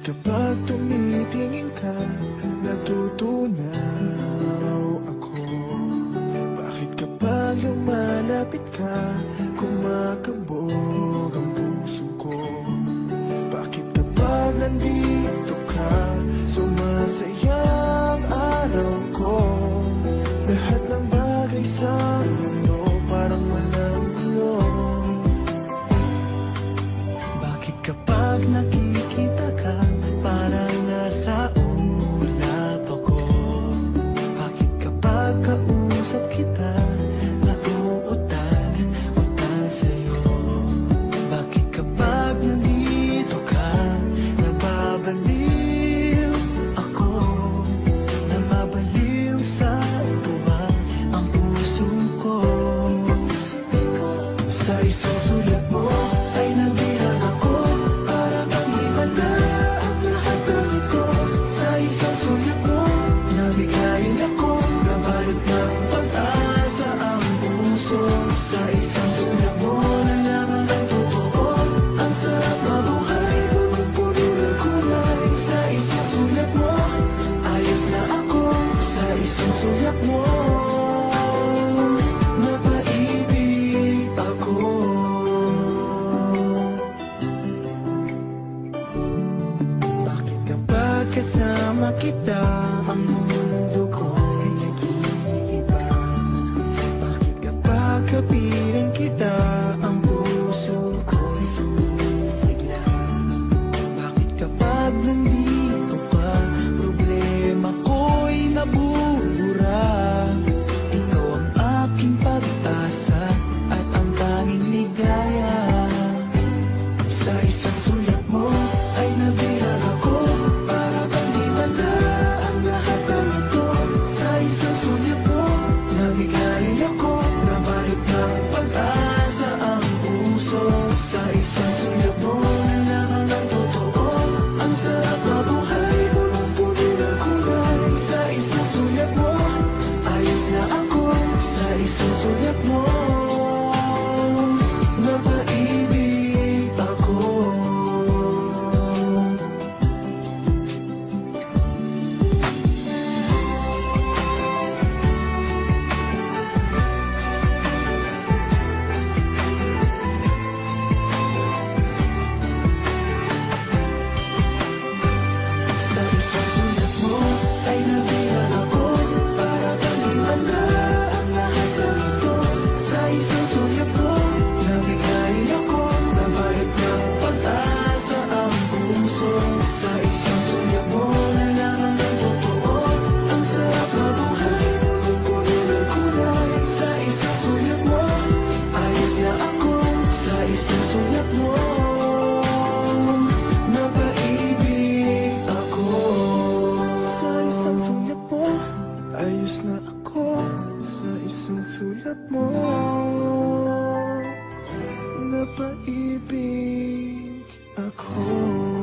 kapag tumitingin ka, natutunaw ako? Bakit kapag lumalapit ka, kumakabog ang puso ko? Bakit kapag nandito ka, sumasaya ang araw ko? Lahat ng bagay sa mundo parang walang gulo. Bakit kapag nakikita ka, parang nasa ulap ako? Bakit kapag kausap kita, nauutal sa'yo? Bakit kapag nandito ka, nababaliw ako? Nababaliw sa tuwa ang puso ko. Sa isang sulat mo ay nabirang ako, para bang himala ang lahat ng ito. Sa isang sulat mo, nabigayin ako, nabalot ng pag-asa ang puso. Sa isang sulat mo, nalaman ang totoo, ang sarap na buhay, punong-puno ng kulay. Sa isang sulat mo, ayos na ako. Sa isang sulat mo, napaibig ako. Bakit kapag kasama kita, ang mundo ko'y nag-iiba? Bakit kapag kapiling kita, ang puso ko'y sumisigla? Bakit kapag nandito ka, problema ko'y nabubura? Ikaw ang aking pag-asa at ang tanging ligaya. Sa isang sulat mo ay nabirang ako, para bang himala ang lahat ng ito. Sa isang sulat mo, nabigayin ako, nabalot ng pag-asa ang puso. Sa isang sulat mo, nalaman ang totoo, ang sarap na buhay, punong-puno ng kulay. Sa isang sulat mo, ayos na ako. Sa isang sulat mo, napaibig ako. Sa isang sulat mo ay nabirang ako, para bang himala ang lahat ng ito. Sa isang sulat mo, nabigayin ako, nabalot ng pag-asa ang puso. Sa isang sulat mo, nalaman ang totoo, ang sarap na buhay, punong-puno ng kulay. Sa isang sulat mo, ayos na ako. Sa isang sulat mo, napaibig ako. Sa isang sulat mo, ayos na ako. Sa isang sulat mo, napaibig ako.